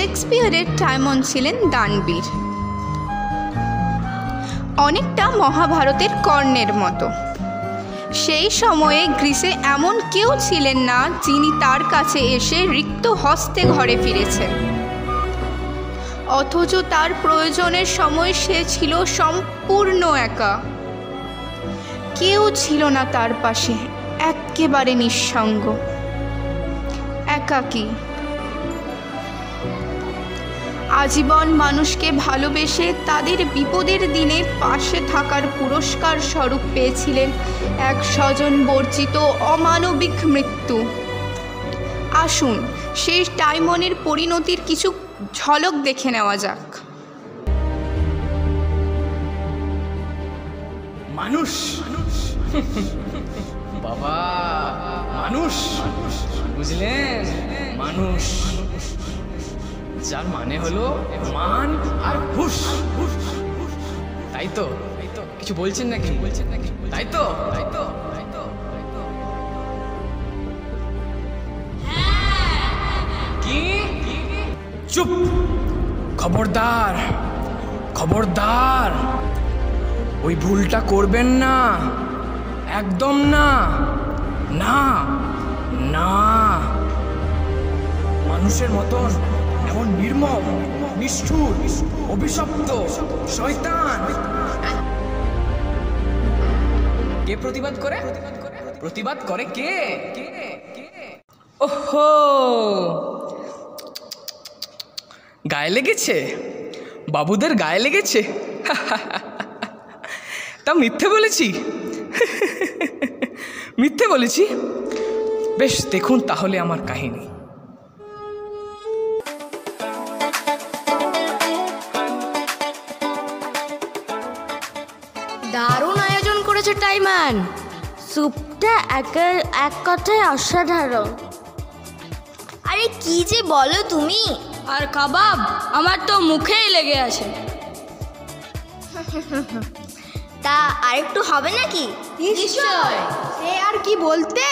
শেক্সপিয়ারের Timon ছিলেন দানবীর, অনেকটা মহাভারতের কর্ণের মতো। সেই সময়ে গ্রিসে এমন কেউ ছিলেন না যিনি তার কাছে এসে রিক্ত হস্তে ঘরে ফিরেছেন, অথচ তার প্রয়োজনের সময় সে ছিল সম্পূর্ণ একা। কেউ ছিল না তার পাশে, একেবারে নিঃসঙ্গ, একাকী। আজীবন মানুষকে ভালোবেসে তাদের বিপদের দিনে পাশে থাকার পুরস্কার স্বরূপ পেয়েছিলেন এক স্বজন বর্জিত অমানবিক মৃত্যু। আসুন সেই টাইমনের পরিণতির কিছু ঝলক দেখে নেওয়া যাক। মানুষ বাবা, মানুষ বুঝলেন? মানুষ, যার মানে হলো মান আর হুশ। তাই তো কিছু বলছেন নাকি? তাই তো কি? চুপ! খবরদার, খবরদার, ওই ভুলটা করবেন না, একদম না, না না। মানুষের মতন এমন নির্মম, নিষ্ঠুর, অভিশপ্ত শয়তান কে প্রতিবাদ করে? প্রতিবাদ করে কে? ওহো, গায়ে লেগেছে, বাবুদের গায়ে লেগেছে। তা মিথ্যে বলেছি? মিথ্যে বলেছি? বেশ, দেখুন তাহলে আমার কাহিনী। দারুণ আয়োজন করেছে টাইমান। স্যুপটা এক কথায় অসাধারণ। আরে কি যে বলো তুমি! আর কাবাব আমার তো মুখেই লেগে আছে। তা আরেকটু হবে নাকি? নিশ্চয়। সে আর কি বলতে।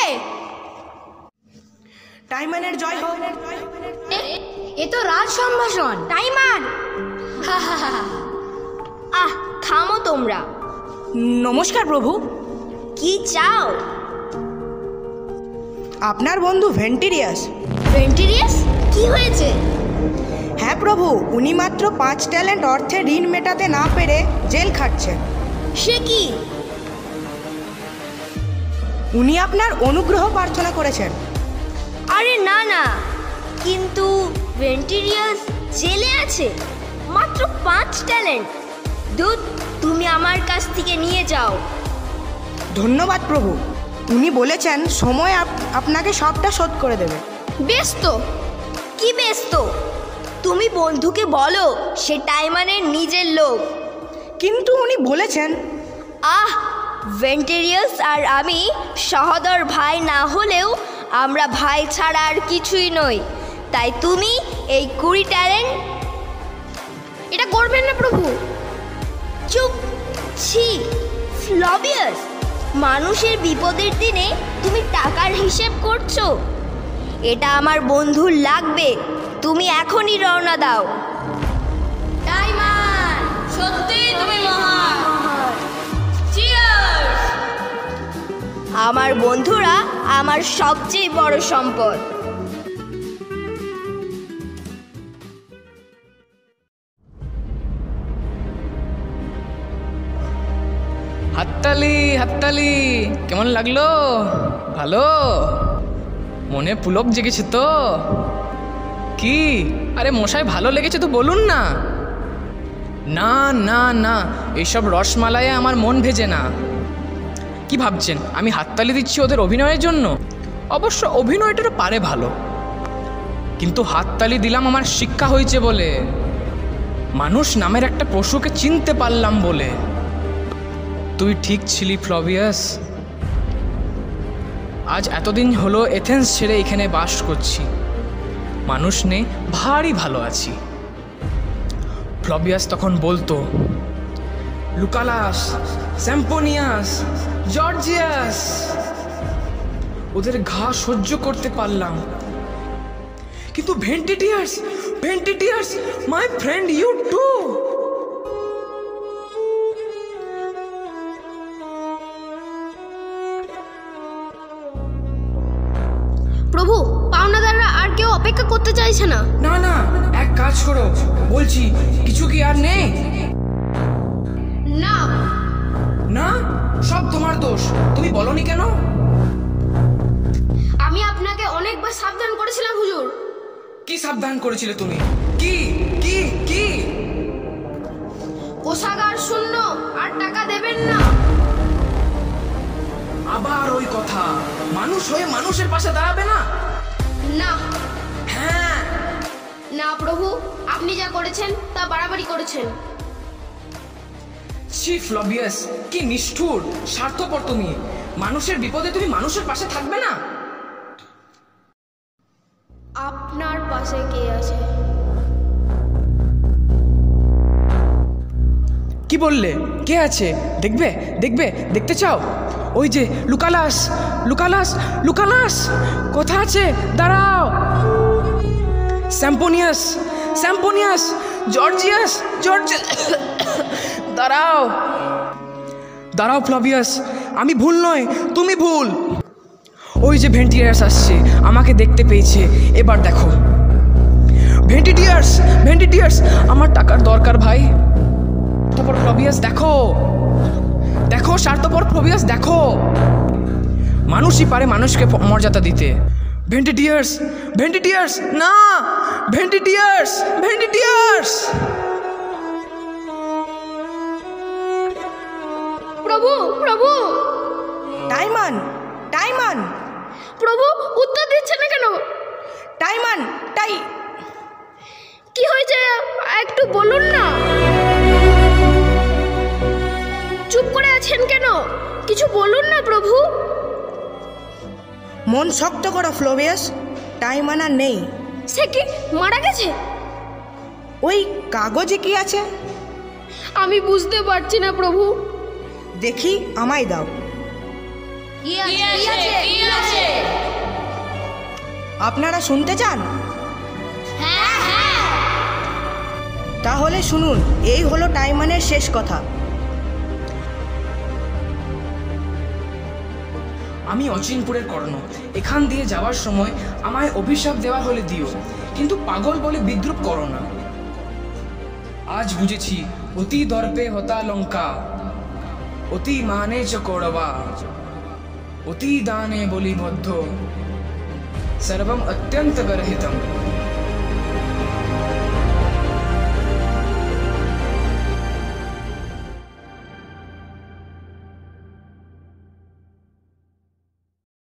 টাইমানের জয় হোক। এ তো রাজ সম্ভাষণ। টাইমান! আহ, থামো তোমরা। নমস্কার প্রভু। কি চাও? আপনার বন্ধু ভেন্টিরিয়াস। ভেন্টিরিয়াস? কি হয়েছে? হ্যাঁ প্রভু, উনি মাত্র 5 ট্যালেন্ট অর্থের ঋণ মেটাতে না পেরে জেল খাটছেন। সে কি? উনি আপনার অনুগ্রহ প্রার্থনা করেছেন। আরে না না, কিন্তু ভেন্টিরিয়াস জেলে আছে, মাত্র 5 ট্যালেন্ট। দুধ, তুমি আমার কাছ থেকে নিয়ে যাও। ধন্যবাদ প্রভু। উনি বলেছেন সময় আপনাকে সবটা শোধ করে দেবে। বেশ তো। কি বেশ তো? তুমি বন্ধুকে বলো সে টাইমানের নিজের লোক। কিন্তু উনি বলেছেন। আহ, ভেন্টিরিয়াস আর আমি সহোদর ভাই না হলেও আমরা ভাই ছাড়া আর কিছুই নই। তাই তুমি এই 20 ট্যালেন্ট এটা করবেন না প্রভু। চুপ! ছি, ফ্লবিয়াস, মানুষের বিপদের দিনে তুমি টাকার হিসেব করছো? এটা আমার বন্ধুর লাগবে। তুমি এখনই রওনা দাও। টাইমান, সত্যি তুমি মহান। চিয়ার্স! আমার বন্ধুরা আমার সবচেয়ে বড় সম্পদ। হাততালি, হাততালি। কেমন লাগলো? ভালো? মনে পুলক জেগেছে তো? কি? আরে মশাই ভালো লেগেছে তো বলুন না। না না না, এইসব রসমালাইয়ে আমার মন ভেজে না। কি ভাবছেন আমি হাততালি দিচ্ছি ওদের অভিনয়ের জন্য? অবশ্য অভিনয়টা পারে ভালো, কিন্তু হাততালি দিলাম আমার শিক্ষা হয়েছে বলে, মানুষ নামের একটা পশুকে চিনতে পারলাম বলে। তুই ঠিক ছিলি ফ্লবিয়াস। আজ এতদিন হলো এথেন্স ছেড়ে এখানে বাস করছি, মানুষ নেই, ভারী ভালো আছি। ফ্লবিয়াস তখন বলতো, লুকালাস, স্যাম্পোনিয়াস, জর্জিয়াস, ওদের ঘা সহ্য করতে পারলাম, কিন্তু ভেন্টিরিয়াস ভেন্টিটিয়ার্স, মাই ফ্রেন্ড, ইউ টু। প্রভু, পাওনাদাররা আর কেউ অপেক্ষা করতে চাইছে না। না না, এক কাজ করো, বলছি কিছু কি আর নেই? না না, সব তোমার দোষ। তুমি বলনি কেন? আমি আপনাকে অনেকবার সাবধান করেছিলাম হুজুর। কি সাবধান করেছিলে তুমি? কি কি কি? কোষাগার শূন্য, আর টাকা দেবেন না। আবার ওই কথা, মানুষ হয়ে মানুষের পাশে দাঁড়াবে না? না হ্যাঁ। না প্রভু, আপনি যা করেছেন তা বাড়াবাড়ি করেছেন। চিফ লবিয়াস, কি নিষ্ঠুর, স্বার্থপর তুমি। মানুষের বিপদে তুমি মানুষের পাশে থাকবে না? আপনার পাশে কে আছে? কি বললে? কে আছে? দেখবে দেখবে, দেখতে চাও? ওই যে লুকালাস, লুকালাস, লুকালাস কোথা আছে? দাঁড়াও। স্যাম্পোনিয়াস, স্যাম্পোনিয়াস, জর্জিয়াস, জর্জিয়াস, দাঁড়াও দাঁড়াও ফ্লাভিয়াস, আমি ভুল নয়, তুমি ভুল। ওই যে ভেন্টিটিয়ার্স আসছে, আমাকে দেখতে পেয়েছে। এবার দেখো। ভেন্টিটিয়ার্স, ভেন্টিটিয়ার্স, আমার টাকার দরকার ভাই। স্বার্থপর ফ্লাভিয়াস, দেখো দেখো, স্বার্থপর ফ্লাভিয়াস, দেখো। মানুষই পারে মানুষকে মর্যাদা দিতে। ভেন্টিটিয়ার্স, ভেন্টিটিয়ার্স, না, ভেন্টিটিয়ার্স, ভেন্টিটিয়ার্স। প্রভু, প্রভু, টাইমান, টাইমান, প্রভু, উত্তর দিচ্ছে না কেন? টাইমান, কি হয়েছে একটু বলুন না। চুপ করে আছেন কেন? কিছু বলুন না প্রভু। মন শক্ত করো ফ্লোভিয়াস, টাইমান আর নেই। সে কি মারা গেছে? ওই কাগজে কি আছে? আমি বুঝতে পারছি না প্রভু। দেখি, আমায় দাও। আপনারা শুনতে চান? তাহলে শুনুন, এই হলো টাইমানের শেষ কথা। আমি অচিনপুরের কর্ণ। এখান দিয়ে যাওয়ার সময় আমায় অভিশাপ দেওয়া হলে দিও, কিন্তু পাগল বলে বিদ্রুপ করো না। আজ বুঝেছি, অতি দর্পে হতা লঙ্কা, অতি মানে চ কৌরবা, অতি দানে বলিবদ্ধ, সর্বম অত্যন্ত গর্হিতম।